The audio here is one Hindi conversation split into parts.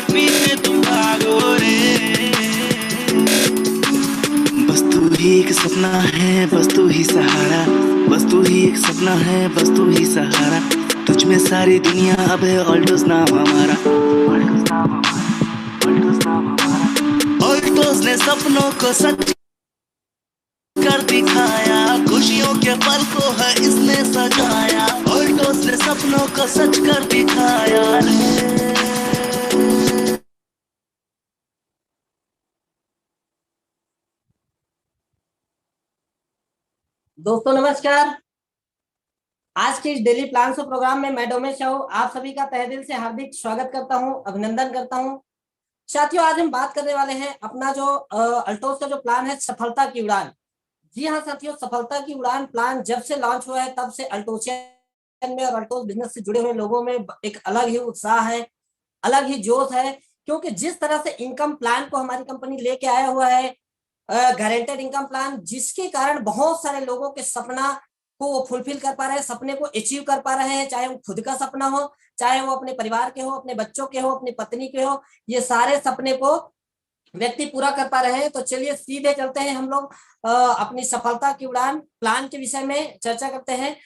पीछे तुम भागो रे। बस तू ही एक सपना है, बस तू ही सहारा, बस तू ही एक सपना है, बस तू ही सहारा। तुझ में सारी दुनिया अब है ऑल्टोस नाम हमारा, ऑल्टोस नाम हमारा, ऑल्टोस नाम हमारा। ऑल्टोस ने सपनों को सच कर दिखाया, खुशियों के पल को है इसने सजाया। ऑल्टोस ने सपनों को सच कर दिखाया रे। दोस्तों नमस्कार। आज के इस डेली प्लान शो प्रोग्राम में मैं डोमेश शाहू आप सभी का तहे दिल से हार्दिक स्वागत करता हूं, अभिनंदन करता हूं। साथियों, आज हम बात करने वाले हैं अपना जो अल्टोस का जो प्लान है, सफलता की उड़ान। जी हाँ साथियों, सफलता की उड़ान प्लान जब से लॉन्च हुआ है तब से अल्टोसियन में और अल्टोस बिजनेस से जुड़े हुए लोगों में एक अलग ही उत्साह है, अलग ही जोश है। क्योंकि जिस तरह से इनकम प्लान को हमारी कंपनी लेके आया हुआ है, गारंटेड इनकम प्लान, जिसके कारण बहुत सारे लोगों के सपना को वो फुलफिल कर पा रहे हैं, सपने को अचीव कर पा रहे हैं। चाहे वो खुद का सपना हो, चाहे वो अपने परिवार के हो, अपने बच्चों के हो, अपनी पत्नी के हो, ये सारे सपने को व्यक्ति पूरा कर पा रहे हैं। तो चलिए सीधे चलते हैं हम लोग अपनी सफलता की उड़ान प्लान के विषय में चर्चा करते हैं।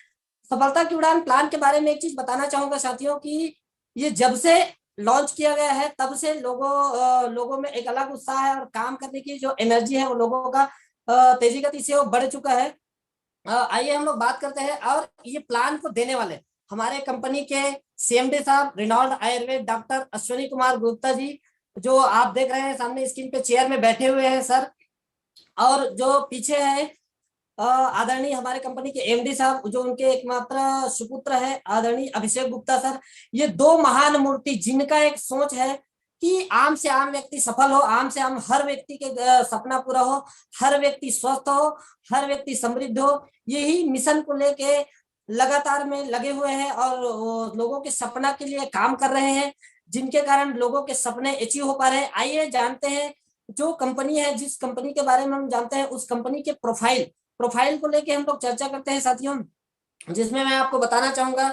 सफलता की उड़ान प्लान के बारे में एक चीज बताना चाहूंगा साथियों कि ये जब से लॉन्च किया गया है तब से लोगों में एक अलग उत्साह है और काम करने की जो एनर्जी है वो लोगों का तेजी गति से वो बढ़ चुका है। आइए हम लोग बात करते हैं। और ये प्लान को देने वाले हमारे कंपनी के सीएमडी साहब, रिनॉल्ड आयुर्वेद डॉक्टर अश्विनी कुमार गुप्ता जी, जो आप देख रहे हैं सामने स्क्रीन पे चेयर में बैठे हुए हैं सर। और जो पीछे है आदरणीय हमारे कंपनी के एमडी साहब, जो उनके एकमात्र सुपुत्र है, आदरणीय अभिषेक गुप्ता सर। ये दो महान मूर्ति जिनका एक सोच है कि आम से आम व्यक्ति सफल हो, आम से आम हर व्यक्ति के सपना पूरा हो, हर व्यक्ति स्वस्थ हो, हर व्यक्ति समृद्ध हो। यही मिशन को लेके लगातार में लगे हुए हैं और लोगों के सपना के लिए काम कर रहे हैं, जिनके कारण लोगों के सपने अचीव हो पा रहे हैं। आइए जानते हैं जो कंपनी है, जिस कंपनी के बारे में हम जानते हैं, उस कंपनी के प्रोफाइल को लेके हम लोग चर्चा करते हैं साथियों। जिसमें मैं आपको बताना चाहूंगा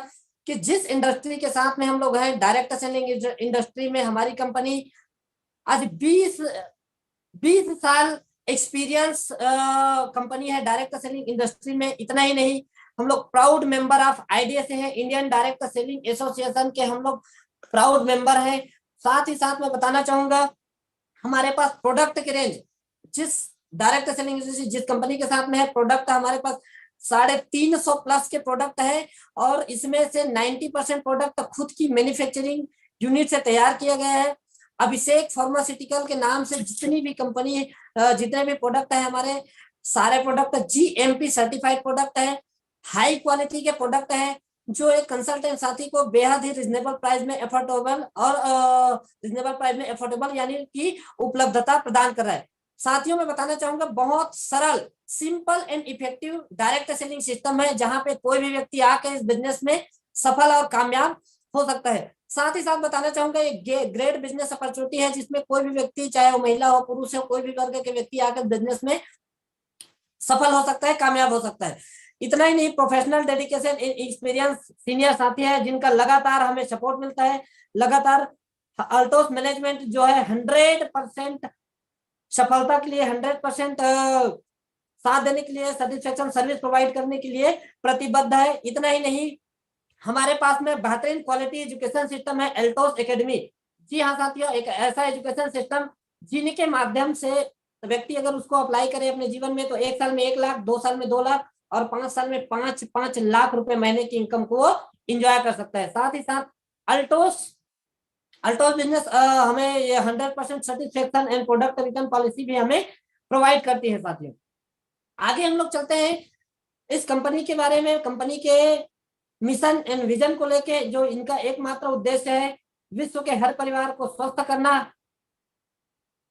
कि जिस इंडस्ट्री के साथ में हम लोग हैं, डायरेक्ट सेलिंग इंडस्ट्री में हमारी कंपनी आज 20 साल एक्सपीरियंस कंपनी है डायरेक्ट सेलिंग इंडस्ट्री में। इतना ही नहीं, हम लोग प्राउड मेंबर ऑफ आईडीएस हैं, इंडियन डायरेक्ट सेलिंग एसोसिएशन के हम लोग प्राउड मेंबर हैं। साथ ही साथ मैं बताना चाहूंगा हमारे पास प्रोडक्ट की रेंज, जिस डायरेक्ट सेलिंग जिस कंपनी के साथ में है, प्रोडक्ट हमारे पास 350 प्लस के प्रोडक्ट है। और इसमें से 90% प्रोडक्ट खुद की मैन्युफैक्चरिंग यूनिट से तैयार किया गया है। अभिषेक फार्मास्यूटिकल के नाम से जितनी भी कंपनी, जितने भी प्रोडक्ट है हमारे, सारे प्रोडक्ट जीएमपी सर्टिफाइड प्रोडक्ट है, हाई क्वालिटी के प्रोडक्ट है, जो एक कंसल्टेंट साथी को बेहद ही रिजनेबल प्राइस में एफोर्डेबल और रिजनेबल प्राइस में एफोर्डेबल यानी कि उपलब्धता प्रदान कर रहा है। साथियों मैं बताना चाहूंगा बहुत सरल, simple and effective direct selling system है, जहां पे कोई भी व्यक्ति आकर इस बिजनेस में सफल और कामयाब हो सकता है। साथ ही साथ बताना चाहूंगा ये ग्रेट बिजनेस अपॉर्चुनिटी है, जिसमें कोई भी व्यक्ति, चाहे वो महिला हो, पुरुष हो, कोई भी वर्ग के व्यक्ति आकर बिजनेस में सफल हो सकता है, कामयाब हो सकता है। इतना ही नहीं, प्रोफेशनल डेडिकेशन, एक्सपीरियंस सीनियर साथी है जिनका लगातार हमें सपोर्ट मिलता है। लगातार अल्टोस मैनेजमेंट जो है 100% सफलता के लिए, 100% साथ देने के लिए, सेटिस्फेक्शन सर्विस प्रोवाइड करने के लिए प्रतिबद्ध है। इतना ही नहीं, हमारे पास में बेहतरीन क्वालिटी एजुकेशन सिस्टम है, एल्टोस एकेडमी। जी हाँ साथियों, एक ऐसा एजुकेशन सिस्टम जिनके माध्यम से व्यक्ति अगर उसको अप्लाई करे अपने जीवन में, तो 1 साल में 1 लाख, 2 साल में 2 लाख और 5 साल में 5 लाख रुपए महीने की इनकम को एंजॉय कर सकता है। साथ ही साथ अल्टोस अल्टोस बिजनेस हमें ये 100% satisfaction and product return policy भी हमें प्रोवाइड करती है साथियों। आगे हम लोग चलते हैं इस कंपनी के बारे में। कंपनी के मिशन एंड विजन को लेके, जो इनका एकमात्र उद्देश्य है विश्व के हर परिवार को स्वस्थ करना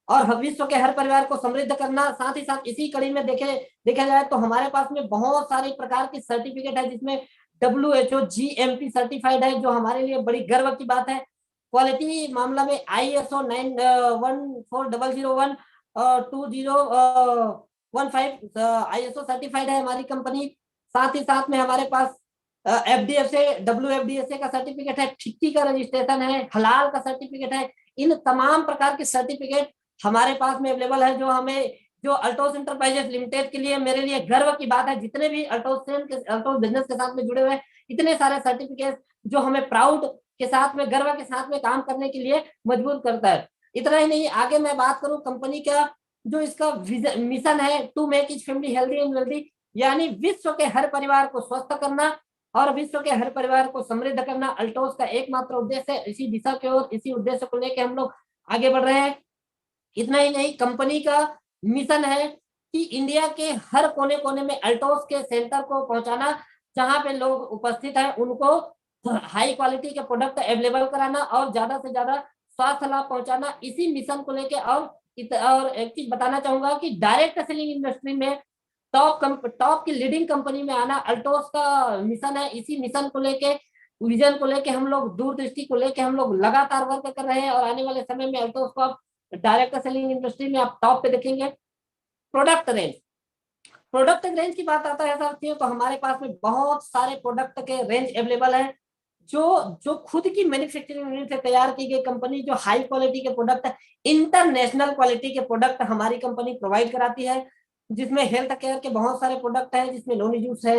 और विश्व के हर परिवार को समृद्ध करना। साथ ही साथ इसी कड़ी में देखा जाए तो हमारे पास में बहुत सारे प्रकार की सर्टिफिकेट है, जिसमें WHO GMP सर्टिफाइड है, जो हमारे लिए बड़ी गर्व की बात है। क्वालिटी मामला में ISO 914001 और 2015 ISO सर्टिफाइड है हमारी कंपनी। साथ ही साथ में हमारे पास FDSA WFDSA का सर्टिफिकेट है, फिक्की का रजिस्ट्रेशन है, हलाल का सर्टिफिकेट है, इन तमाम प्रकार के सर्टिफिकेट हमारे पास में अवेलेबल है, जो अल्टोस इंटरप्राइजेस लिमिटेड के लिए मेरे लिए गर्व की बात है। जितने भी अल्टोस बिजनेस के साथ में जुड़े हुए इतने सारे सर्टिफिकेट जो हमें प्राउड के साथ में, गर्व के साथ में काम करने के लिए मजबूर करता है। इतना ही नहीं, आगे मैं बात करूं कंपनी का जो इसका मिशन है, to make each family healthy and wealthy, यानी विश्व के हर परिवार को स्वस्थ करना और विश्व के हर परिवार को समृद्ध करना अल्टोस का एकमात्र उद्देश्य है। इसी दिशा की ओर, इसी उद्देश्य को लेकर हम लोग आगे बढ़ रहे हैं। इतना ही नहीं, कंपनी का मिशन है कि इंडिया के हर कोने कोने में अल्टोस के सेंटर को पहुंचाना, जहां पे लोग उपस्थित हैं उनको हाई क्वालिटी के प्रोडक्ट अवेलेबल कराना और ज्यादा से ज्यादा स्वास्थ्य लाभ पहुंचाना। इसी मिशन को लेके और एक चीज बताना चाहूंगा कि डायरेक्ट सेलिंग इंडस्ट्री में टॉप की लीडिंग कंपनी में आना अल्टोस का मिशन है। इसी मिशन को लेके, विजन को लेके हम लोग, दूरदृष्टि को लेके हम लोग लगातार वर्क कर रहे हैं और आने वाले समय में अल्टोस को आप डायरेक्ट सेलिंग इंडस्ट्री में आप टॉप पे देखेंगे। प्रोडक्ट रेंज की बात आता है साथियों, तो हमारे पास में बहुत सारे प्रोडक्ट के रेंज अवेलेबल है, जो खुद की मैन्युफैक्चरिंग यूनिट से तैयार की गई कंपनी, जो हाई क्वालिटी के प्रोडक्ट, इंटरनेशनल क्वालिटी के प्रोडक्ट हमारी कंपनी प्रोवाइड कराती है, जिसमें हेल्थ केयर के बहुत सारे प्रोडक्ट हैं, जिसमें लोनी जूस है,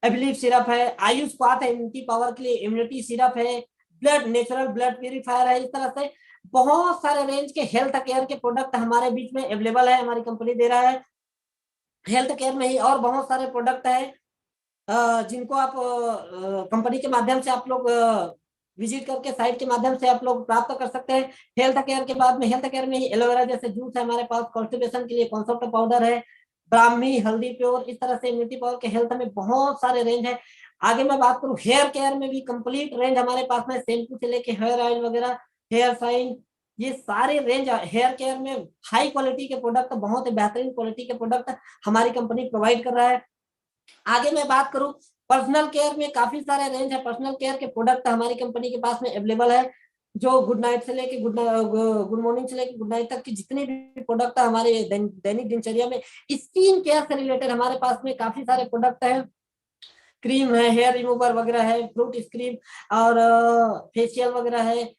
एबिलीव सिरप है, आयुष पाथ है इम्यूनिटी पावर के लिए, इम्यूनिटी सिरप है, ब्लड नेचुरल ब्लड प्यूरिफायर है। इस तरह से बहुत सारे रेंज के हेल्थ केयर के प्रोडक्ट हमारे बीच में अवेलेबल है, हमारी कंपनी दे रहा है। हेल्थ केयर में ही और बहुत सारे प्रोडक्ट है जिनको आप कंपनी के माध्यम से आप लोग विजिट करके साइट के माध्यम से आप लोग प्राप्त कर सकते हैं। हेल्थ केयर के बाद में, हेल्थ केयर में ही एलोवेरा जैसे जूस है हमारे पास, कॉन्स्टिपेशन के लिए कॉन्सेप्ट पाउडर है, ब्राह्मी हल्दी प्योर, इस तरह से इम्यूनिटी पावर के हेल्थ में बहुत सारे रेंज है। आगे मैं बात करूं हेयर केयर में भी कंप्लीट रेंज हमारे पास में, शैम्पू से लेके हेयर ऑयल वगैरह, हेयर शाइन, ये सारे रेंज हेयर केयर में हाई क्वालिटी के प्रोडक्ट, बहुत ही बेहतरीन क्वालिटी के प्रोडक्ट हमारी कंपनी प्रोवाइड कर रहा है। आगे मैं बात करूं पर्सनल केयर में काफी सारे रेंज है, पर्सनल केयर के प्रोडक्ट हमारी कंपनी के पास में अवेलेबल है, जो गुड नाइट से लेके गुड मॉर्निंग से लेके गुड नाइट तक की जितने भी प्रोडक्ट है हमारे दैनिक दिनचर्या में, स्किन केयर से रिलेटेड हमारे पास में काफी सारे प्रोडक्ट है, क्रीम है, हेयर रिमूवर वगैरह है, फ्रूट क्रीम और फेशियल वगैरह है,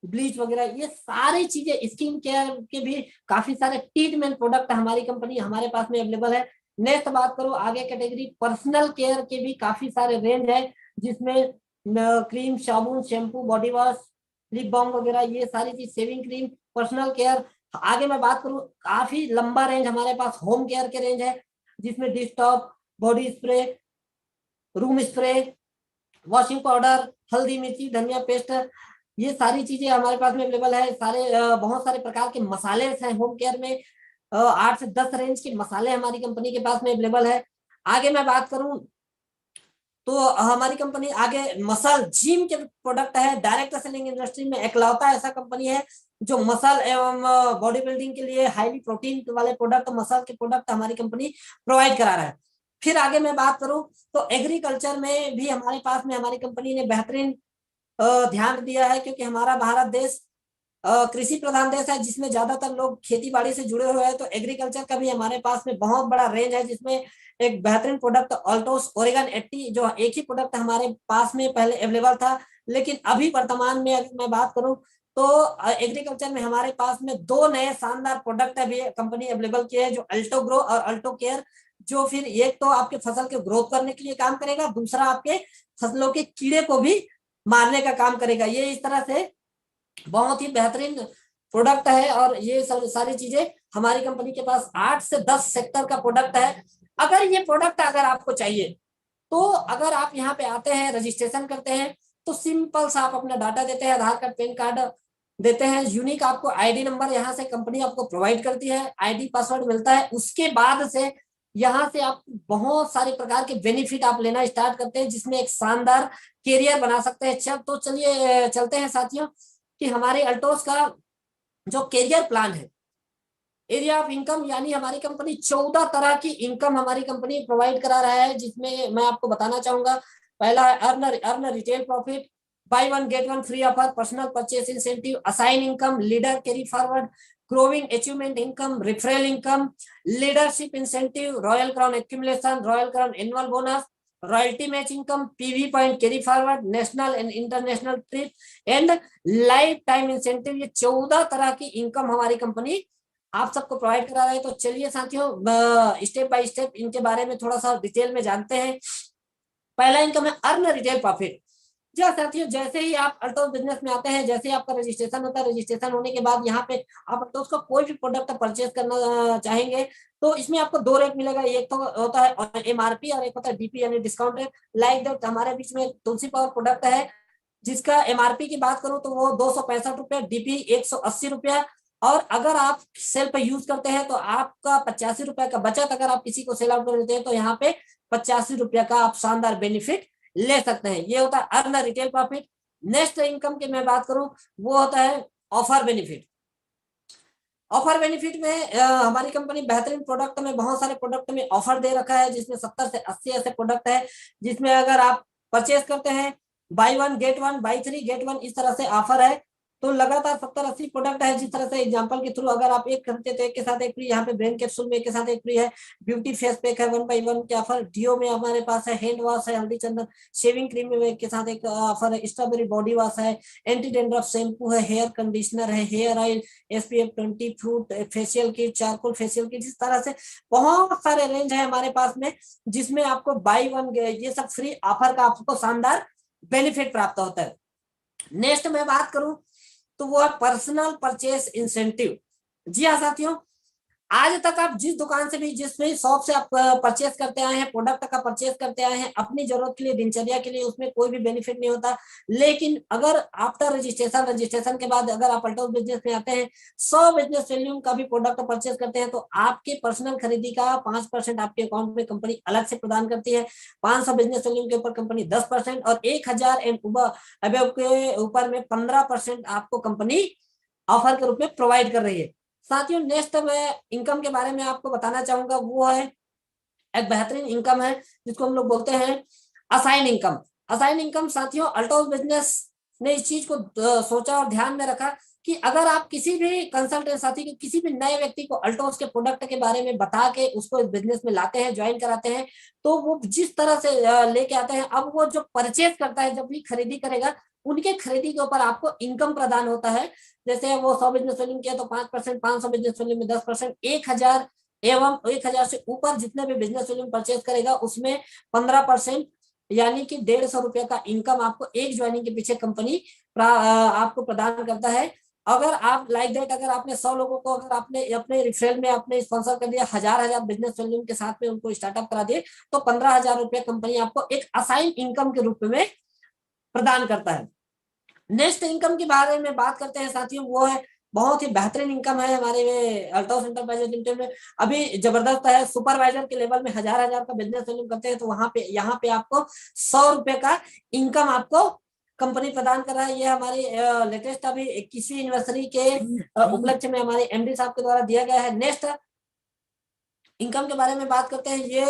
ब्लीच वगैरह, ये सारी चीजें स्किन केयर के भी काफी सारे ट्रीटमेंट प्रोडक्ट हमारी कंपनी हमारे पास में अवेलेबल है। नेक्स्ट बात करूं आगे कैटेगरी पर्सनल केयर के भी काफी सारे रेंज है, जिसमें क्रीम, साबुन, shampoo, body wash, lip balm वगैरह, ये सारी चीज, सेविंग क्रीम, पर्सनल केयर। आगे मैं बात करूं काफी लंबा रेंज हमारे पास होम केयर के रेंज है, जिसमें dish top, body spray, room spray, washing powder, हल्दी मिर्ची धनिया पेस्ट, ये सारी चीजें हमारे पास में अवेलेबल है। बहुत सारे प्रकार के मसाले हैं होम केयर में, 8 से 10 रेंज के मसाले हमारी कंपनी के पास में अवेलेबल है। आगे मैं बात करूं तो हमारी कंपनी आगे मसल जिम के प्रोडक्ट है, डायरेक्ट सेलिंग इंडस्ट्री में एकलौता ऐसा कंपनी है जो मसल एवं बॉडी बिल्डिंग के लिए हाईली प्रोटीन वाले प्रोडक्ट, मसल के प्रोडक्ट हमारी कंपनी प्रोवाइड करा रहा है। फिर आगे मैं बात करूं तो एग्रीकल्चर में भी हमारे पास में हमारी कंपनी ने बेहतरीन ध्यान दिया है, क्योंकि हमारा भारत देश कृषि प्रधान देश है, जिसमें ज्यादातर लोग खेती बाड़ी से जुड़े हुए हैं। तो एग्रीकल्चर का भी हमारे पास में बहुत बड़ा रेंज है, जिसमें एक बेहतरीन प्रोडक्ट अल्टोस ओरेगन 80, जो एक ही प्रोडक्ट हमारे पास में पहले अवेलेबल था, लेकिन अभी वर्तमान में अगर मैं बात करूं तो एग्रीकल्चर में हमारे पास में 2 नए शानदार प्रोडक्ट अभी कंपनी अवेलेबल किए हैं, जो अल्टो ग्रो और अल्टो केयर, जो फिर एक तो आपके फसल के ग्रोथ करने के लिए काम करेगा, दूसरा आपके फसलों के कीड़े को भी मारने का काम करेगा। ये इस तरह से बहुत ही बेहतरीन प्रोडक्ट है और ये सारी चीजें हमारी कंपनी के पास 8 से 10 सेक्टर का प्रोडक्ट है। अगर ये प्रोडक्ट अगर आपको चाहिए तो अगर आप यहाँ पे आते हैं, रजिस्ट्रेशन करते हैं, तो सिंपल सा आप अपना डाटा देते हैं, आधार कार्ड, पैन कार्ड देते हैं, यूनिक आपको आईडी नंबर यहाँ से कंपनी आपको प्रोवाइड करती है, आईडी पासवर्ड मिलता है। उसके बाद से यहाँ से आप बहुत सारे प्रकार के बेनिफिट आप लेना स्टार्ट करते हैं, जिसमें एक शानदार कैरियर बना सकते हैं। तो चलिए चलते हैं साथियों कि हमारे अल्टोस का जो कैरियर प्लान है, एरिया ऑफ इनकम, यानी हमारी कंपनी 14 तरह की इनकम हमारी कंपनी प्रोवाइड करा रहा है, जिसमें मैं आपको बताना चाहूंगा। पहला है earn retail profit, by one get one free offer, personal purchase incentive, assign income, leader carry forward, growing achievement income, referral income, leadership incentive, royal crown accumulation, royal crown annual bonus, royalty match income, PV point carry forward, national and international trip and life time incentive. ये 14 तरह की इनकम हमारी कंपनी आप सबको प्रोवाइड करा रहा है। तो चलिए साथियों स्टेप बाय स्टेप इनके बारे में थोड़ा सा डिटेल में जानते हैं। पहला इनकम है अर्न रिटेल प्रॉफिट। जी हाँ साथियों, जैसे ही आप अल्टोस बिजनेस में आते हैं, जैसे ही आपका रजिस्ट्रेशन होता है, रजिस्ट्रेशन होने के बाद यहाँ पे आप अल्टोस का कोई भी प्रोडक्ट परचेज करना चाहेंगे तो इसमें आपको दो रेट मिलेगा। एक तो होता है एमआरपी और एक होता है डीपी यानी डिस्काउंट रेट। लाइक दैट हमारे बीच में तुलसी पावर प्रोडक्ट है जिसका एमआरपी की बात करूं तो वो 265 रुपया, डीपी 180 रुपया। और अगर आप सेल पे यूज करते हैं तो आपका 85 रुपया का बचत अगर आप किसी को सेल आउट कर देते हैं तो यहाँ पे 85 रुपया का आप शानदार बेनिफिट ले सकते हैं। ये होता है earn retail profit. Next income की मैं बात करूं वो होता है ऑफर बेनिफिट। ऑफर बेनिफिट में हमारी कंपनी बेहतरीन प्रोडक्ट में बहुत सारे प्रोडक्ट में ऑफर दे रखा है जिसमें 70 से 80 ऐसे प्रोडक्ट है जिसमें अगर आप परचेज करते हैं बाई 1 गेट 1, बाई 3 गेट 1, इस तरह से ऑफर है। तो लगातार 70-80 प्रोडक्ट है। जिस तरह से एग्जांपल के थ्रू अगर आप एक खरीदते तो एक के साथ एक फ्री, यहाँ पे ब्रेन कैप्सूल में एक के साथ एक फ्री है। ब्यूटी फेस पैक है 1/1 के ऑफर। डियो में हमारे पास है, हैंड वॉश है, हल्दी चंदन शेविंग क्रीम में एक के साथ एक ऑफर है, स्ट्रॉबेरी बॉडी वॉश है, एंटी डेंड्रफ शैम्पू है, हेयर कंडीशनर है, hair oil, SPF 20, fruit facial kit, charcoal facial kit. इस तरह से बहुत सारे रेंज है हमारे पास में जिसमें आपको बाई 1 ये सब फ्री ऑफर का आपको शानदार बेनिफिट प्राप्त होता है। नेक्स्ट मैं बात करूं तो वो है पर्सनल परचेस इंसेंटिव। जी हाँ साथियों, आज तक आप जिस दुकान से भी, जिस भी शॉप से आप परचेस करते आए हैं, प्रोडक्ट का परचेस करते आए हैं अपनी जरूरत के लिए, दिनचर्या के लिए, उसमें कोई भी बेनिफिट नहीं होता। लेकिन अगर आफ्टर रजिस्ट्रेशन के बाद अगर आप अल्टोस बिजनेस में आते हैं, 100 बिजनेस वैल्यू का भी प्रोडक्ट परचेस करते हैं तो आपके पर्सनल खरीदी का 5% आपके अकाउंट में कंपनी अलग से प्रदान करती है। 500 बिजनेस वैल्यू के ऊपर कंपनी 10% और 1000 एंड के ऊपर में 15% आपको कंपनी ऑफर के रूप में प्रोवाइड कर रही है। साथियों नेक्स्ट मैं इनकम के बारे में आपको बताना चाहूंगा वो है एक बेहतरीन इनकम है जिसको हम लोग बोलते हैं असाइन इनकम। असाइन इनकम साथियों अल्टोस बिजनेस ने इस चीज को सोचा और ध्यान में रखा कि अगर आप किसी भी कंसल्टेंट साथी को, किसी भी नए व्यक्ति को अल्टोस के प्रोडक्ट के बारे में बता के उसको इस बिजनेस में लाते हैं, ज्वाइन कराते हैं, तो वो जिस तरह से लेके आते हैं, अब वो जो परचेज करता है, जब भी खरीदी करेगा, उनके खरीदी के ऊपर आपको इनकम प्रदान होता है। जैसे वो 100 बिजनेस वैल्यू किया तो 5%, 500 बिजनेस वैल्यू में 10%, 1000 एवं 1000 से ऊपर जितने भी बिजनेस वैल्यू परचेज करेगा उसमें 15% यानी कि 150 रुपया का इनकम आपको एक ज्वाइनिंग के पीछे कंपनी आपको प्रदान करता है। अगर आप लाइक दैट अगर आपने 100 लोगों को अगर आपने अपने रिफरल में आपने स्पॉन्सर कर दिया, 1000 बिजनेस वैल्यू के साथ में उनको स्टार्टअप करा दिए, तो 15,000 रुपया कंपनी आपको एक असाइन इनकम के रूप में प्रदान करता है। नेक्स्ट इनकम के बारे में बात करते हैं साथियों, वो है बहुत ही बेहतरीन इनकम है हमारे में अल्टोस एंटरप्राइजेज लिमिटेड में। अभी जबरदस्त है, सुपरवाइजर के लेवल में 1000 का बिजनेस वैल्यू करते हैं तो वहां पे यहाँ पे आपको 100 रुपए का इनकम आपको कंपनी प्रदान कर रहा है। ये हमारी लेटेस्ट अभी 21वीं एनिवर्सरी के उपलक्ष्य में हमारे MD साहब के द्वारा दिया गया है। नेक्स्ट इनकम के बारे में बात करते हैं। ये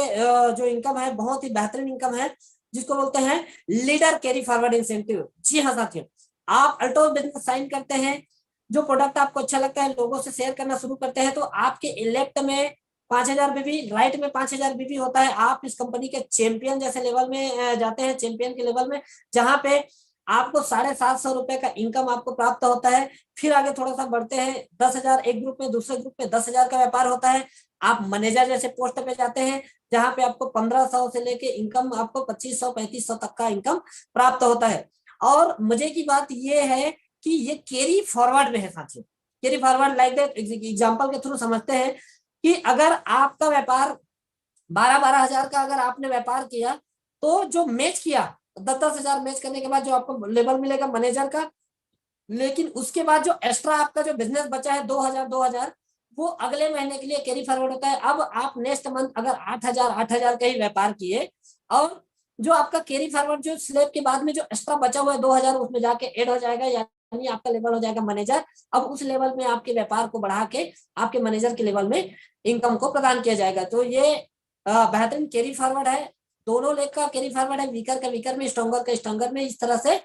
जो इनकम है बहुत ही बेहतरीन इनकम है जिसको बोलते हैं लीडर कैरी फॉरवर्ड इंसेंटिव। जी हाँ साथियों, आप अल्टोस बिजनेस साइन करते हैं, जो प्रोडक्ट आपको अच्छा लगता है लोगों से शेयर करना शुरू करते हैं तो आपके लेफ्ट में 5000 बीबी, राइट में 5000 बीबी होता है। आप इस कंपनी के चैंपियन जैसे लेवल में जाते हैं, चैंपियन के लेवल में, जहां पे आपको 750 रुपए का इनकम आपको प्राप्त होता है। फिर आगे थोड़ा सा बढ़ते हैं, 10,000 एक ग्रुप में, दूसरे ग्रुप में 10,000 का व्यापार होता है। आप मैनेजर जैसे पोस्ट पे जाते हैं जहां पे आपको 1500 से लेके इनकम आपको 2500-3500 तक का इनकम प्राप्त होता है। और मजे की बात यह है कि ये कैरी फॉरवर्ड में है साथियों। Carry forward like that example के थ्रू समझते हैं कि अगर आपका व्यापार 12-12 हजार का अगर आपने व्यापार किया तो जो मैच किया 10-10 हजार मैच करने के बाद जो आपको लेवल मिलेगा मैनेजर का, लेकिन उसके बाद जो एक्स्ट्रा आपका जो बिजनेस बचा है 2000 वो अगले महीने के लिए कैरी फॉरवर्ड होता है। अब आप नेक्स्ट मंथ अगर 8,000 का ही व्यापार किए और जो आपका कैरी फॉरवर्ड जो स्लैब के बाद में जो एक्स्ट्रा बचा हुआ है 2000 उसमें जाके ऐड हो जाएगा, यानी आपका लेवल हो जाएगा मैनेजर। अब उस लेवल में आपके व्यापार को बढ़ा के आपके मैनेजर के लेवल में इनकम को प्रदान किया जाएगा। तो ये बेहतरीन कैरी फॉरवर्ड है, दोनों लेग का कैरी फॉरवर्ड है, वीकर का वीकर में, स्ट्रॉन्गर का स्ट्रॉन्गर में, इस तरह से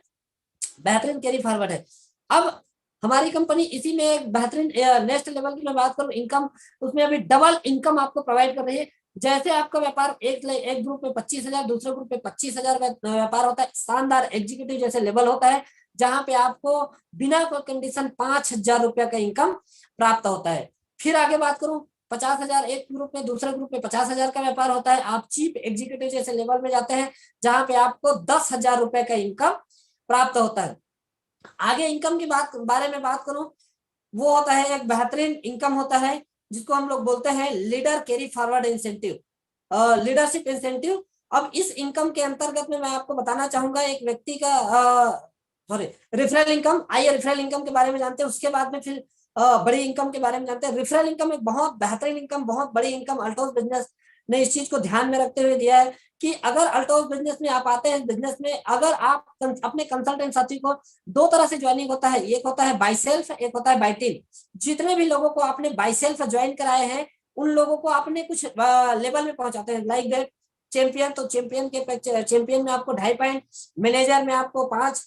बेहतरीन कैरी फॉरवर्ड है। अब हमारी कंपनी इसी में एक बेहतरीन नेक्स्ट लेवल की मैं बात करूं इनकम, उसमें अभी डबल इनकम आपको प्रोवाइड कर रही है। जैसे आपका व्यापार एक ग्रुप में 25,000, दूसरे ग्रुप में 25,000 व्यापार होता है, शानदार एग्जीक्यूटिव जैसे लेवल होता है जहां पे आपको बिना कोई कंडीशन 5,000 रुपया का इनकम प्राप्त होता है। फिर आगे बात करूं, 50,000 एक ग्रुप में, दूसरे ग्रुप में 50,000 का व्यापार होता है। आप चीफ एग्जीक्यूटिव जैसे लेवल में जाते हैं जहां पे आपको 10,000 रुपए का इनकम प्राप्त होता है। आगे इनकम की बारे में बात करूं, वो होता है एक बेहतरीन इनकम होता है जिसको हम लोग बोलते हैं leader carry forward incentive, leadership incentive. अब इस इनकम के अंतर्गत में मैं आपको बताना चाहूंगा एक व्यक्ति का सॉरी रेफरल इनकम। आइए रेफरल इनकम के बारे में जानते हैं, उसके बाद में फिर बड़ी इनकम के बारे में जानते हैं। रेफरल इनकम एक बहुत बेहतरीन इनकम, बहुत बड़ी इनकम अल्टोस बिजनेस ने इस चीज को ध्यान में रखते हुए दिया है कि अगर अल्टोस बिजनेस में आप आते हैं, बिजनेस में अगर आप अपने कंसल्टेंट साथी को दो तरह से ज्वाइनिंग होता है, एक होता है बाय सेल्फ, एक होता है बाय टीम। जितने भी लोगों को आपने बाय सेल्फ ज्वाइन कराए हैं उन लोगों को आपने कुछ लेवल में पहुंचाते हैं, लाइक दैट चैंपियन, तो चैंपियन में आपको 2.5 पॉइंट, मैनेजर में आपको 5,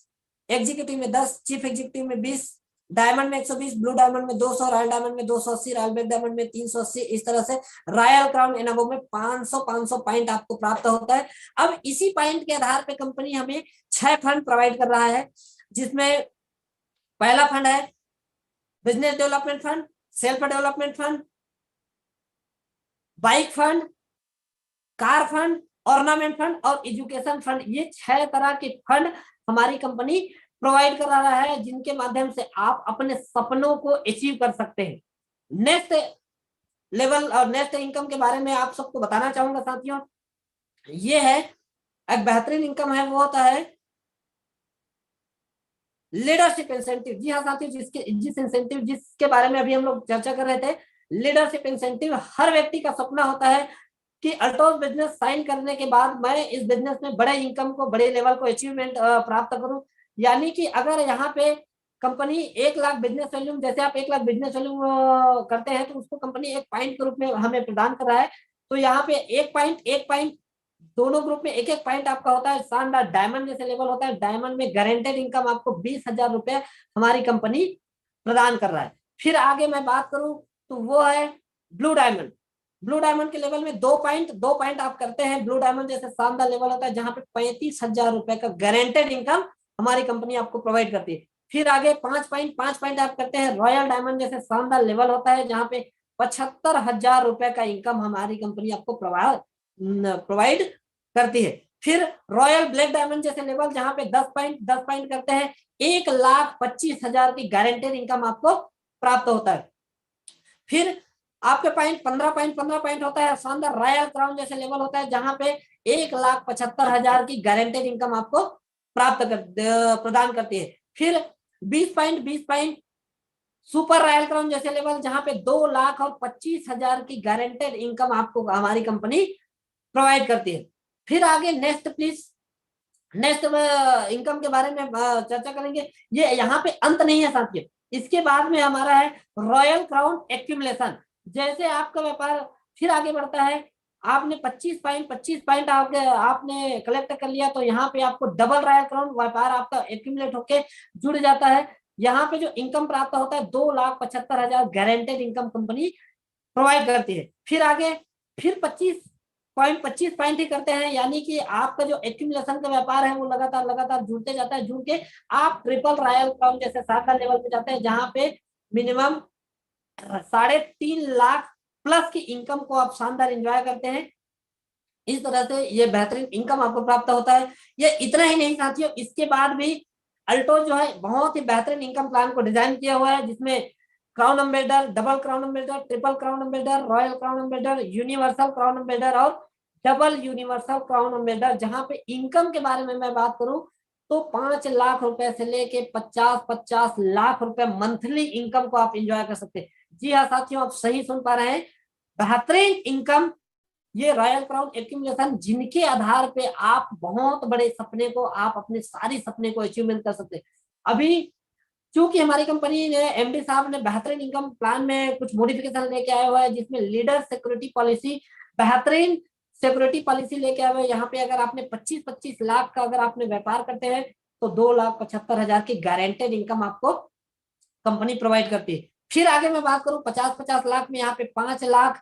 एग्जीक्यूटिव में 10, चीफ एग्जीक्यूटिव में 20, डायमंड में 120, ब्लू डायमंड में 200, रॉयल डायमंड में 280, रॉयल ब्लैक डायमंड में 380, इस तरह से रॉयल क्राउन एंड अबव में 500 पॉइंट आपको प्राप्त होता है। अब इसी पॉइंट के आधार पे कंपनी हमें 6 फंड प्रोवाइड कर रहा है, जिसमें पहला फंड है business development fund, self development fund, bike fund, car fund, ornament fund और एजुकेशन फंड। ये 6 तरह के फंड हमारी कंपनी प्रोवाइड कर रहा है जिनके माध्यम से आप अपने सपनों को अचीव कर सकते हैं। नेक्स्ट लेवल और नेक्स्ट इनकम के बारे में आप सबको बताना चाहूंगा साथियों, ये है एक बेहतरीन इनकम है, वो होता है लीडरशिप इंसेंटिव। जी हाँ साथियों, जिसके बारे में अभी हम लोग चर्चा कर रहे थे, लीडरशिप इंसेंटिव। हर व्यक्ति का सपना होता है कि अल्टोस बिजनेस साइन करने के बाद मैं इस बिजनेस में बड़े इनकम को, बड़े लेवल को अचीवमेंट प्राप्त करूं। यानी कि अगर यहाँ पे कंपनी 1 लाख बिजनेस वैल्यूम, जैसे आप 1 लाख बिजनेस वैल्यूम करते हैं तो उसको कंपनी एक पॉइंट के रूप में हमें प्रदान कर रहा है। तो यहाँ पे एक पॉइंट दोनों ग्रुप में एक एक पॉइंट आपका होता है। शानदार डायमंड जैसे लेवल होता है, डायमंड में गारंटेड इनकम आपको 20,000 रुपए हमारी कंपनी प्रदान कर रहा है। फिर आगे मैं बात करूं तो वो है ब्लू डायमंड। ब्लू डायमंड के लेवल में 2 पॉइंट आप करते हैं, ब्लू डायमंड जैसे शानदार लेवल होता है जहां पे 35,000 रुपए का गारंटेड इनकम हमारी कंपनी आपको प्रोवाइड करती है। फिर आगे 5 पॉइंट आप करते हैं रॉयल डायमंड जैसे शानदार लेवल होता है जहां पे 75,000 रुपए का इनकम हमारी कंपनी आपको प्रोवाइड करती है। फिर रॉयल ब्लैक डायमंड जैसे लेवल जहां पे 10 पॉइंट करते हैं, 1,25,000 की गारंटेड इनकम आपको प्राप्त होता है। फिर आपके पॉइंट 15 पॉइंट होता है शानदार रॉयल क्राउन जैसे लेवल होता है जहां पे 1,75,000 की गारंटेड इनकम आपको प्रदान करती है। फिर 20 पॉइंट सुपर रॉयल क्राउन जैसे लेवल जहां पे 2,25,000 की गारंटेड इनकम आपको हमारी कंपनी प्रोवाइड करती है। फिर आगे नेक्स्ट प्लीज, नेक्स्ट इनकम के बारे में चर्चा करेंगे। ये यहाँ पे अंत नहीं है साथियों, इसके बाद में हमारा है रॉयल क्राउन एक्यूमुलेशन। जैसे आपका व्यापार फिर आगे बढ़ता है, आपने 25 पॉइंट आपने कलेक्ट कर लिया तो यहाँ पे आपको डबल रॉयल क्राउन व्यापार आपका एक्यूमुलेट होके जुड़ जाता है। यहाँ पे जो इनकम प्राप्त होता है 2,75,000 गारंटेड इनकम कंपनी प्रोवाइड करती है। फिर आगे फिर 25 पॉइंट ही करते हैं, यानी कि आपका जो एक्यूमुलेशन का व्यापार है वो लगातार जुड़ते जाता है। जुड़ के आप ट्रिपल रॉयल क्राउन जैसे 7 लेवल पे जाते हैं जहां पे मिनिमम 3.5 लाख प्लस की इनकम को आप शानदार एंजॉय करते हैं। इस तरह से ये बेहतरीन इनकम आपको प्राप्त होता है। ये इतना ही नहीं साथियों, इसके बाद भी अल्टो जो है बहुत ही बेहतरीन इनकम प्लान को डिजाइन किया हुआ है जिसमें crown ambassador, double crown ambassador, triple crown ambassador, royal crown ambassador, universal crown ambassador और डबल यूनिवर्सल क्राउन एम्बेडर। जहां पे इनकम के बारे में मैं बात करूं तो 5 लाख रुपए से लेके 50 लाख रुपए मंथली इनकम को आप एंजॉय कर सकते हैं। जी हाँ साथियों, आप सही सुन पा रहे हैं, बेहतरीन इनकम ये रॉयल क्राउन एक्यूमुलेशन, जिनके आधार पे आप बहुत बड़े सपने को, आप अपने सारी सपने को अचीवमेंट कर सकते हैं। अभी क्योंकि हमारी कंपनी ने, एमडी साहब ने बेहतरीन इनकम प्लान में कुछ मॉडिफिकेशन लेके आया हुआ है जिसमें लीडर सिक्योरिटी पॉलिसी, बेहतरीन सिक्योरिटी पॉलिसी लेके आए हुए हैं। यहाँ पे अगर आपने 25 लाख का अगर आपने व्यापार करते हैं तो 2,75,000 की गारंटेड इनकम आपको कंपनी प्रोवाइड करती है। फिर आगे मैं बात करूं 50 लाख में यहाँ पे 5 lakh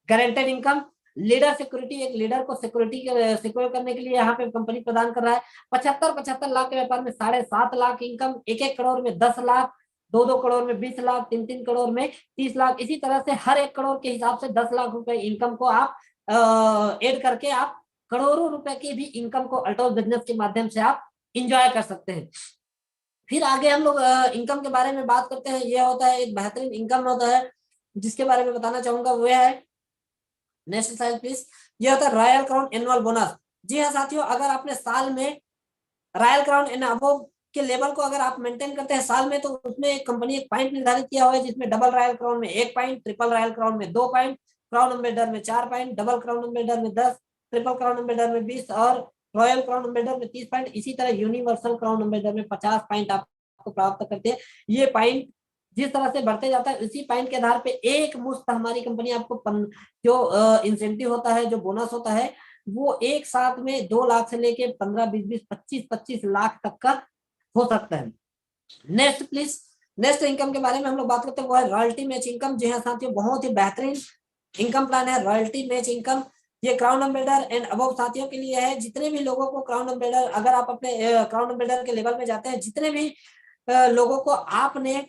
guaranteed income, leader security, एक लीडर को सिक्योरिटी सिक्योर करने के लिए यहाँ पे कंपनी प्रदान कर रहा है। 75 लाख के व्यापार में 7.5 लाख इनकम, 1 करोड़ में 10 लाख, 2 करोड़ में 20 लाख, 3 करोड़ में 30 लाख, इसी तरह से हर 1 करोड़ के हिसाब से 10 लाख रुपए इनकम को आप ऐड करके आप करोड़ों रुपए की भी इनकम को अल्टोस बिजनेस के माध्यम से आप इंजॉय कर सकते हैं। फिर आगे हम लोग इनकम के बारे में बात करते हैं। यह होता है एक बेहतरीन इनकम होता है जिसके बारे में बताना चाहूंगा, वो है नेक्स्ट स्लाइड प्लीज। यह होता है रॉयल क्राउन एनुअल बोनस। जी हाँ साथियों, अगर आपने साल में रॉयल क्राउन एंड अबव के लेवल को अगर आप मेंटेन करते हैं साल में, तो उसमें एक कंपनी एक पॉइंट निर्धारित किया हुआ है जिसमें डबल रॉयल क्राउन में 1 पॉइंट, ट्रिपल रॉयल क्राउन में 2 पॉइंट, क्राउन एम्बेसडर में 4 पॉइंट, डबल क्राउन एम्बेसडर में 10, ट्रिपल क्राउन एम्बेसडर में 20 और रॉयल क्राउन एम्बेसडर में 30 पॉइंट। इसी तरह यूनिवर्सल क्राउन एम्बेसडर में 50 पॉइंट आपको प्राप्त करते हैं। ये पॉइंट जिस तरह से बढ़ते जाता है उसी पॉइंट के आधार पे एक मुश्त हमारी कंपनी आपको जो इंसेंटिव होता है, जो बोनस होता है, वो एक साथ में 2 लाख से लेके 15, 20, 25 लाख तक का हो सकता है। Next please. नेक्स्ट इनकम के बारे में हम लोग बात करते हैं, वो है रॉयल्टी मैच इनकम। जी हाँ साथियों, बहुत ही बेहतरीन इनकम प्लान है रॉयल्टी मैच इनकम। ये क्राउन एम्बेसडर एंड अबव साथियों के लिए है। जितने भी लोगों को क्राउन एम्बेसडर, अगर आप अपने क्राउन एम्बेसडर के लेवल में जाते हैं, जितने भी लोगों को आपने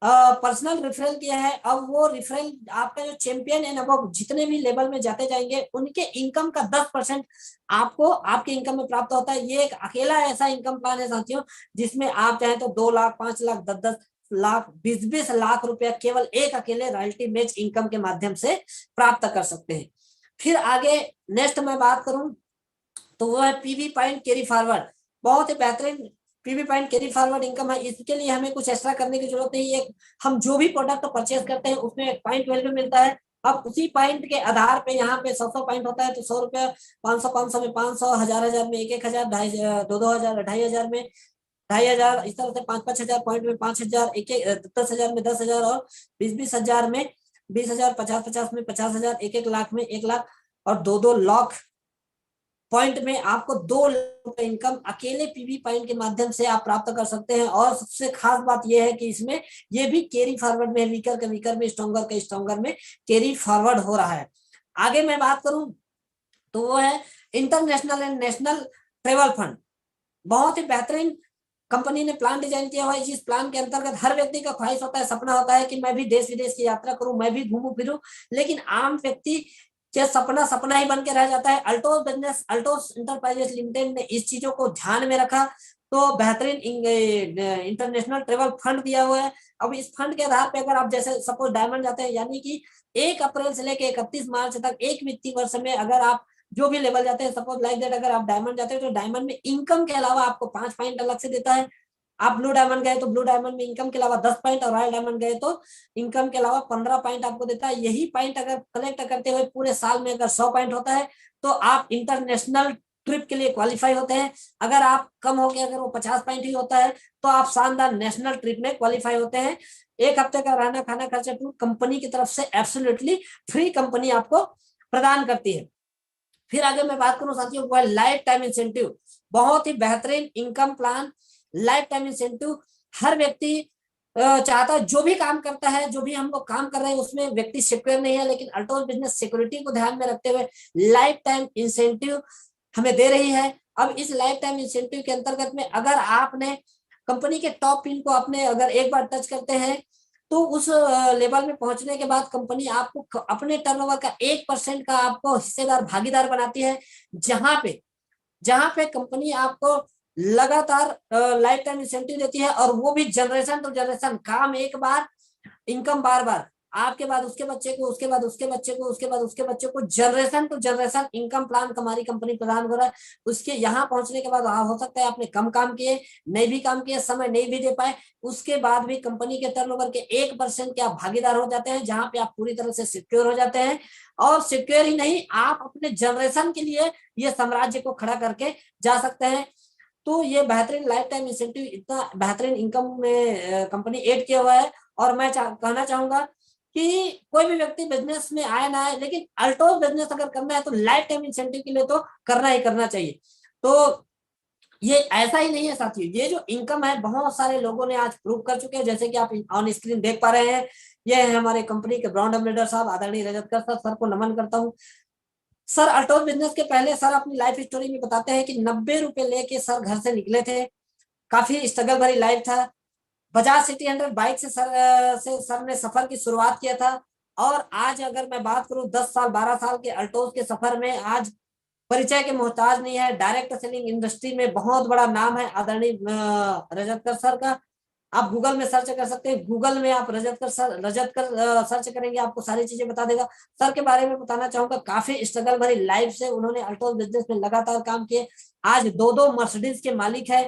पर्सनल रेफरल किया है, अब वो रेफरल आपका जो चैंपियन है ना, वो जितने भी लेवल में जाते जाएंगे उनके इनकम का 10% आपको आपके इनकम में प्राप्त होता है। ये एक अकेला ऐसा इनकम प्लान है साथियों जिसमें आप चाहे तो 2 लाख, 5 लाख, 10 लाख, 20 लाख रुपया केवल एक अकेले रॉयल्टी मैच इनकम के माध्यम से प्राप्त कर सकते हैं। फिर आगे नेक्स्ट मैं बात करूं तो वो है पीवी पॉइंट कैरी फॉरवर्ड। बहुत ही बेहतरीन PV point carry forward income है। इसके लिए हमें कुछ एक्स्ट्रा करने की जरूरत नहीं है। हम जो भी प्रोडक्ट परचेज करते हैं उसमें एक पॉइंट वैल्यू मिलता है। अब उसी पॉइंट के आधार पे यहाँ पे 100 पॉइंट होता है तो 100 रुपया, 500 में 500, 1000 में 1,000, 2,000, 2,500 में 2,500, इस तरह से 5,000 पॉइंट में 5,000, 10,000 में 10,000 और 20,000 में 20,000, 50,000 में 50,000, 1,00,000 में 1,00,000 और 2,00,000 पॉइंट में आपको 2 लाख इनकम अकेले पीवी पॉइंट के माध्यम से आप प्राप्त कर सकते हैं। और सबसे खास बात यह है कि इसमें ये भी कैरी फॉरवर्ड में, वीकर के वीकर में, स्ट्रॉन्गर के स्ट्रॉन्गर में कैरी फॉरवर्ड हो रहा है। आगे मैं बात करूं तो वो है international and national travel fund. बहुत ही बेहतरीन कंपनी ने प्लान डिजाइन किया हुआ है। इस प्लान के अंतर्गत हर व्यक्ति का ख्वाहिश होता है, सपना होता है कि मैं भी देश विदेश की यात्रा करूं, मैं भी घूमू फिरूं, लेकिन आम व्यक्ति क्या सपना सपना ही बन के रह जाता है। Altos business, Altos enterprises limited ने इस चीजों को ध्यान में रखा तो बेहतरीन इंटरनेशनल ट्रेवल फंड दिया हुआ है। अब इस फंड के आधार पे अगर आप जैसे सपोज डायमंड जाते हैं, यानी कि 1 अप्रैल से लेकर 31 मार्च तक एक वित्तीय वर्ष में अगर आप जो भी लेवल जाते हैं, सपोज लाइक दैट, अगर आप डायमंड जाते हैं तो डायमंड में इनकम के अलावा आपको 5 पॉइंट अलग से देता है। आप ब्लू डायमंड गए तो ब्लू डायमंड में इनकम के अलावा 10 पॉइंट, और रॉयल डायमंड गए तो इनकम के अलावा 15 पॉइंट आपको देता है। यही पॉइंट अगर कलेक्ट करते हुए पूरे साल में अगर 100 पॉइंट होता है तो आप इंटरनेशनल ट्रिप के लिए क्वालिफाई होते हैं। अगर आप कम हो गया, अगर वो 50 पॉइंट ही होता है तो आप शानदार नेशनल ट्रिप में क्वालिफाई होते हैं। एक हफ्ते का रहना खाना खर्चा टूर कंपनी की तरफ से एब्सोल्युटली फ्री कंपनी आपको प्रदान करती है। फिर आगे मैं बात करूं साथियों, वो है लाइफ टाइम इंसेंटिव। बहुत ही बेहतरीन income plan lifetime incentive. हर व्यक्ति चाहता है, जो भी काम करता है, जो भी हम लोग काम कर रहे हैं उसमें व्यक्ति सिक्योर नहीं है, लेकिन अल्टोस बिजनेस सिक्योरिटी को ध्यान में रखते हुए लाइफ टाइम इंसेंटिव हमें दे रही है। अब इस लाइफ टाइम इंसेंटिव के अंतर्गत में अगर आपने कंपनी के टॉप पिन को अपने अगर एक बार टच करते हैं तो उस लेवल में पहुंचने के बाद कंपनी आपको अपने टर्नओवर का 1% का आपको हिस्सेदार भागीदार बनाती है, जहां पे कंपनी आपको लगातार लाइफ टाइम इंसेंटिव देती है, और वो भी जनरेशन टू जनरेशन। काम एक बार, इनकम बार बार, आपके बाद उसके बच्चे को, उसके बाद उसके बच्चे को, उसके बाद उसके बच्चे को, generation to generation income plan हमारी कंपनी प्रदान कर रहा है। उसके यहाँ पहुंचने के बाद हो सकता है आपने कम काम किए, नहीं भी काम किए, समय नहीं भी दे पाए, उसके बाद भी कंपनी के टर्नओवर के 1% के आप भागीदार हो जाते हैं, जहां पे आप पूरी तरह से सिक्योर हो जाते हैं। और सिक्योर ही नहीं, आप अपने जनरेशन के लिए ये साम्राज्य को खड़ा करके जा सकते हैं। तो ये बेहतरीन लाइफ टाइम इंसेंटिव इतना बेहतरीन इनकम में कंपनी ऐड किया हुआ है। और मैं कहना चाहूंगा कि कोई भी व्यक्ति बिजनेस में आए ना आए, लेकिन अल्टोस बिजनेस अगर करना है तो लाइफ टाइम इंसेंटिव के लिए तो करना ही करना चाहिए। तो ये ऐसा ही नहीं है साथियों, ये जो इनकम है बहुत सारे लोगों ने आज प्रूव कर चुके हैं, जैसे कि आप ऑन स्क्रीन देख पा रहे हैं। ये है हमारे कंपनी के ब्रांड एम्बेसडर साहब, आदरणीय रजत कर सर को नमन करता हूँ। सर अल्टोज बिजनेस के पहले सर अपनी लाइफ स्टोरी में बताते हैं कि 90 रुपए लेके सर घर से निकले थे। काफी स्ट्रगल भरी लाइफ था। बजाज सिटी 100 बाइक से सर ने सफर की शुरुआत किया था। और आज अगर मैं बात करूं 10 साल 12 साल के अल्टोज के सफर में, आज परिचय के मोहताज नहीं है। डायरेक्ट सेलिंग इंडस्ट्री में बहुत बड़ा नाम है आदरणीय रजत कर सर का। आप गूगल में सर्च कर सकते हैं, गूगल में आप रजत कर सर्च करेंगे, आपको सारी चीजें बता देगा। सर के बारे में बताना चाहूंगा, काफी स्ट्रगल भरी लाइफ से उन्होंने अल्टोज बिजनेस में लगातार काम किए। आज दो दो मर्सिडीज के मालिक है,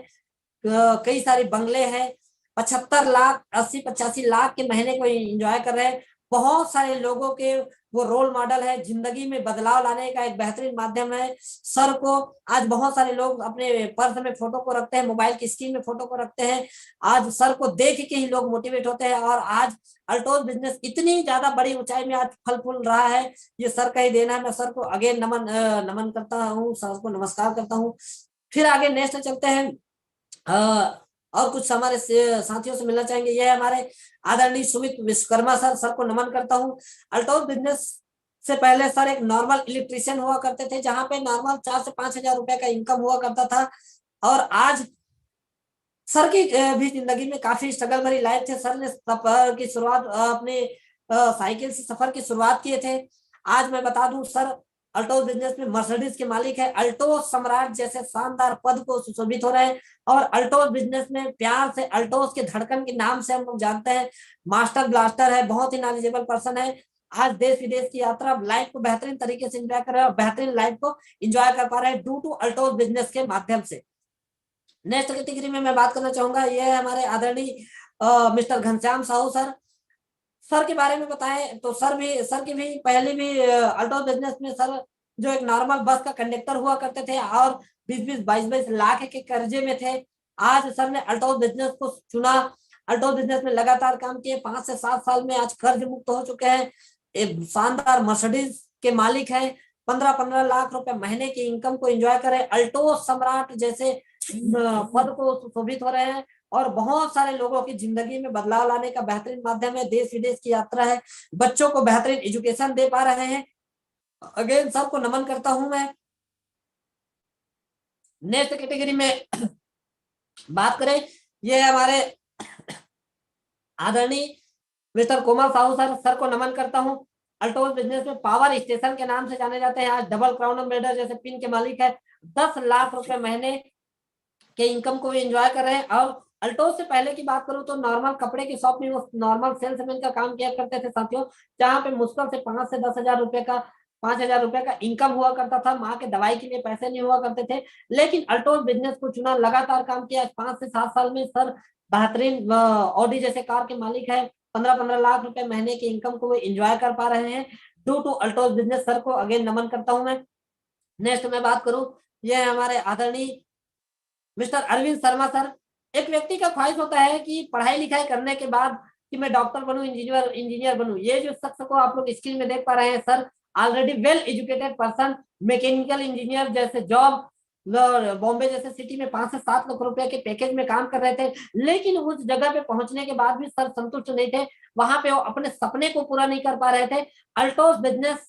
कई सारे बंगले हैं, 75 लाख 80-85 लाख के महीने को एंजॉय कर रहे हैं। बहुत सारे लोगों के वो रोल मॉडल है, जिंदगी में बदलाव लाने का एक बेहतरीन माध्यम है। सर को आज बहुत सारे लोग अपने पर्स में फोटो को रखते हैं, मोबाइल की स्क्रीन में फोटो को रखते हैं। आज सर को देख के ही लोग मोटिवेट होते हैं। और आज अल्टोज बिजनेस इतनी ज्यादा बड़ी ऊंचाई में आज फल फूल रहा है, ये सर का ही देना है। मैं सर को अगेन नमन करता हूँ, सर को नमस्कार करता हूँ। फिर आगे नेक्स्ट चलते हैं। और कुछ हमारे साथियों से मिलना चाहेंगे। ये हमारे आदरणीय सुमित विश्वकर्मा सर, सर को नमन करता हूँ। अल्टोज बिजनेस से पहले सर एक नॉर्मल इलेक्ट्रिशियन हुआ करते थे, जहां पे नॉर्मल 4 से 5 हजार रुपए का इनकम हुआ करता था। और आज सर की भी जिंदगी में काफी स्ट्रगल भरी लाइफ थे। सर ने सफर की शुरुआत अपने साइकिल से सफर की शुरुआत किए थे। आज मैं बता दूं, सर अल्टोज बिजनेस में मर्सिडीज के मालिक है। अल्टोज सम्राट जैसे शानदार पद को सुशोभित हो रहे हैं। और अल्टोज बिजनेस में प्यार से अल्टोज के धड़कन के नाम से हम लोग जानते हैं। मास्टर ब्लास्टर है, बहुत ही नॉलेजेबल पर्सन है। आज देश विदेश की यात्रा, लाइफ को बेहतरीन तरीके से एंजॉय कर रहे हैं और बेहतरीन लाइफ को एंजॉय कर पा रहे हैं ड्यू टू अल्टोज बिजनेस के माध्यम से। नेक्स्ट कैटेगरी में मैं बात करना चाहूंगा, ये है हमारे आदरणीय mister Ghanshyam Sahu sir. Sir के बारे में बताएं तो सर की भी पहले भी अल्टो बिजनेस में सर जो एक नॉर्मल बस का कंडक्टर हुआ करते थे और 20-22 22 लाख के कर्जे में थे। आज सर ने अल्टो बिजनेस को चुना, अल्टो बिजनेस में लगातार काम किए। 5 से 7 साल में आज कर्ज मुक्त हो चुके हैं। एक शानदार मर्सिडीज के मालिक है। 15-15 लाख रुपए महीने की इनकम को एंजॉय कर रहे हैं। अल्टो सम्राट जैसे पद को सुशोभित हो रहे हैं। और बहुत सारे लोगों की जिंदगी में बदलाव लाने का बेहतरीन माध्यम है। देश विदेश की यात्रा है, बच्चों को बेहतरीन एजुकेशन दे पा रहे हैं। अगेन सबको नमन करता हूं मैं। नेक्स्ट कैटेगरी में बात करें, ये हमारे आदरणीय मिस्टर कोमल साहू सर, सर को नमन करता हूं। अल्टोज बिजनेस में पावर स्टेशन के नाम से जाने जाते हैं। आज डबल क्राउन एम्बेडर जैसे पिन के मालिक है। 10 लाख रुपए महीने के इनकम को भी एंजॉय कर रहे हैं। और अल्टोज से पहले की बात करूं तो नॉर्मल कपड़े की शॉप में वो नॉर्मल सेल्समैन का काम किया करते थे साथियों, जहां पे मुश्किल से 5 से 10 हजार रुपए का इनकम हुआ करता था। माँ के दवाई के लिए पैसे नहीं हुआ करते थे, लेकिन अल्टोज बिजनेस को चुना, लगातार काम किया। 5 से 7 साल में सर बेहतरीन ऑडी जैसे कार के मालिक है। 15-15 लाख रुपए महीने की इनकम को वो एंजॉय कर पा रहे हैं ड्यू टू अल्टोज बिजनेस। सर को अगेन नमन करता हूं मैं। नेक्स्ट मैं बात करूं, यह हमारे आदरणीय मिस्टर अरविंद शर्मा सर। एक व्यक्ति का ख्वाहिश होता है कि पढ़ाई लिखाई करने के बाद कि मैं डॉक्टर बनूं, इंजीनियर बनूं। ये जो शख्स को आप लोग स्क्रीन में देख पा रहे हैं, sir already well educated person, mechanical engineer जैसे जॉब बॉम्बे जैसे सिटी में 5 से 7 लाख रुपए के पैकेज में काम कर रहे थे। लेकिन उस जगह पे पहुंचने के बाद भी सर संतुष्ट नहीं थे। वहां पे वो अपने सपने को पूरा नहीं कर पा रहे थे। अल्टोज बिजनेस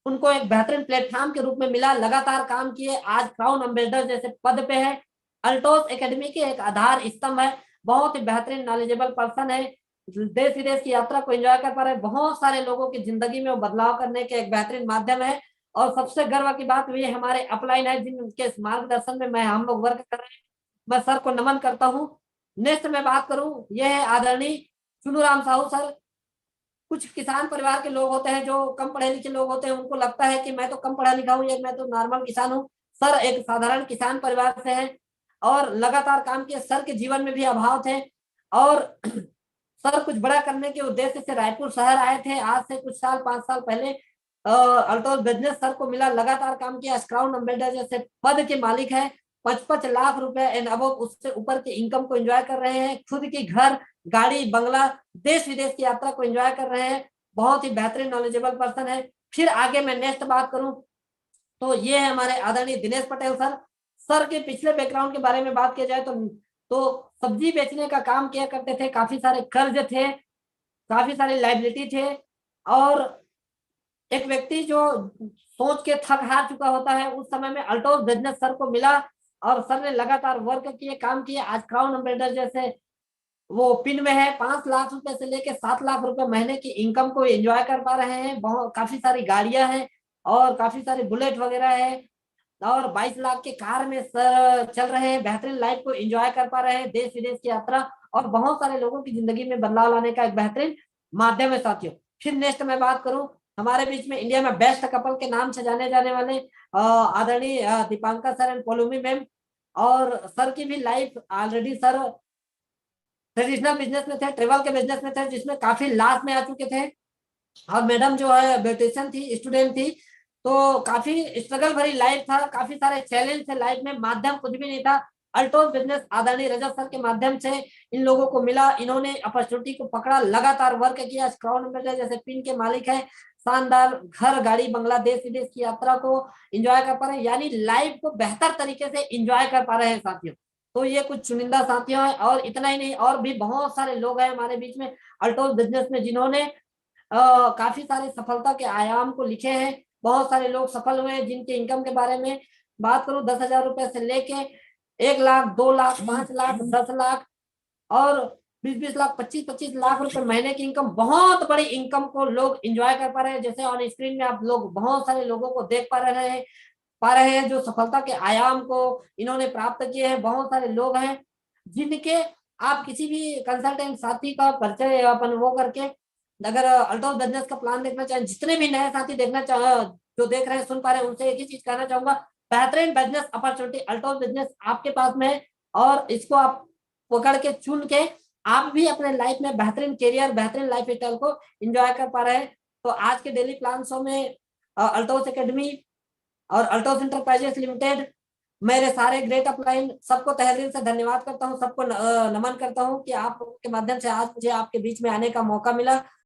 उनको एक बेहतरीन प्लेटफॉर्म के रूप में मिला। लगातार काम किए, आज क्राउन एम्बेसडर जैसे पद पे है। अल्टोस एकेडमी के एक आधार स्तंभ है। बहुत ही बेहतरीन नॉलेजेबल पर्सन है। देश विदेश की यात्रा को एंजॉय कर पा रहे हैं। बहुत सारे लोगों की जिंदगी में वो बदलाव करने के एक बेहतरीन माध्यम है। और सबसे गर्व की बात ये हमारे अपलाइन है, जिनके मार्गदर्शन में मैं हम लोग वर्क कर रहे हैं। मैं सर को नमन करता हूँ। नेक्स्ट में बात करूं, यह है आदरणीय चुनू राम साहू सर। कुछ किसान परिवार के लोग होते हैं जो कम पढ़े लिखे लोग होते हैं, उनको लगता है कि मैं तो कम पढ़ा लिखा हूँ, मैं तो नॉर्मल किसान हूँ। सर एक साधारण किसान परिवार से है और लगातार काम किए। सर के जीवन में भी अभाव थे और सर कुछ बड़ा करने के उद्देश्य से रायपुर शहर आए थे। आज से कुछ साल 5 साल पहले अल्टोज बिजनेस सर को मिला, लगातार काम किया। क्राउन एम्बेसडर जैसे पद के मालिक है। 55 लाख रुपए एंड अब उससे ऊपर के इनकम को एंजॉय कर रहे हैं। खुद की घर गाड़ी बंगला, देश विदेश की यात्रा को एंजॉय कर रहे हैं। बहुत ही बेहतरीन नॉलेजेबल पर्सन है। फिर आगे मैं नेक्स्ट बात करूं तो ये है हमारे आदरणीय दिनेश पटेल सर। सर के पिछले बैकग्राउंड के बारे में बात किया जाए तो सब्जी बेचने का काम किया करते थे। काफी सारे कर्ज थे, काफी सारे लाइबिलिटी थे और एक व्यक्ति जो सोच के थक हार चुका होता है, उस समय में अल्टोस बिजनेस सर को मिला और सर ने लगातार वर्क किए, काम किए। आज क्राउन एम्ब्रॉयडर जैसे वो पिन में है, 5 लाख रुपए से लेके 7 लाख रुपए महीने की इनकम को एंजॉय कर पा रहे हैं। बहुत काफी सारी गाड़ियां हैं और काफी सारी बुलेट वगैरह है और 22 लाख के कार में सर चल रहे हैं, बेहतरीन लाइफ को एंजॉय कर पा रहे हैं, देश विदेश की यात्रा और बहुत सारे लोगों की जिंदगी में बदलाव लाने का एक बेहतरीन माध्यम है साथियों। फिर नेक्स्ट मैं बात करूं, हमारे बीच में इंडिया में बेस्ट कपल के नाम से जाने जाने वाले आदरणीय दीपांकर सर एंड पोलूमी मैम। और सर की भी life already sir traditional business में थे, ट्रेवल के बिजनेस में थे, जिसमें काफी लास्ट में आ चुके थे। और मैडम जो है ब्यूटिशियन थी, स्टूडेंट थी, तो काफी स्ट्रगल भरी लाइफ था, काफी सारे चैलेंज थे लाइफ में, माध्यम कुछ भी नहीं था। अल्टोस बिजनेस आदरणीय रजत सर के माध्यम से इन लोगों को मिला, इन्होंने अपॉर्चुनिटी को पकड़ा, लगातार वर्क किया, क्राउन एम्ब्रॉयडर जैसे पिन के मालिक है, शानदार घर गाड़ी बंगला, देश विदेश की यात्रा को एंजॉय कर पा रहे हैं, यानी लाइफ को बेहतर तरीके से एंजॉय कर पा रहे हैं साथियों। तो ये कुछ चुनिंदा साथियों है, और इतना ही नहीं, और भी बहुत सारे लोग हैं हमारे बीच में अल्टोस बिजनेस में जिन्होंने काफी सारे सफलता के आयाम को लिखे हैं। बहुत सारे लोग सफल हुए हैं जिनके इनकम के बारे में बात करूं, 10,000 रुपए से लेके 1 लाख, 2 लाख, 5 लाख, 10 लाख और 20-20 लाख, 25-25 लाख रुपए महीने की इनकम, बहुत बड़ी इनकम को लोग एंजॉय कर पा रहे हैं। जैसे ऑन स्क्रीन में आप लोग बहुत सारे लोगों को देख पा रहे हैं जो सफलता के आयाम को इन्होंने प्राप्त किए हैं। बहुत सारे लोग हैं जिनके आप किसी भी कंसल्टेंट साथी का परिचय अपन वो करके, अगर अल्टोस बिजनेस का प्लान देखना चाहें, जितने भी नए साथी देखना चाह जो देख रहे हैं सुन पा रहे हैं, उनसे एक ही चीज कहना चाहूंगा, बेहतरीन बिजनेस अपॉर्चुनिटी अल्टोस बिजनेस आपके पास में है, और इसको आप पकड़ के चुन के आप भी अपने लाइफ में बेहतरीन करियर, बेहतरीन लाइफ स्टाइल को एंजॉय कर पा रहे हैं। तो आज के डेली प्लान शो में अल्टोस एकेडमी और अल्टोस इंटरप्राइजेस लिमिटेड, मेरे सारे ग्रेट अपलाइन सबको तहे दिल से धन्यवाद करता हूँ, सबको नमन करता हूँ कि आपके माध्यम से आज मुझे आपके बीच में आने का मौका मिला।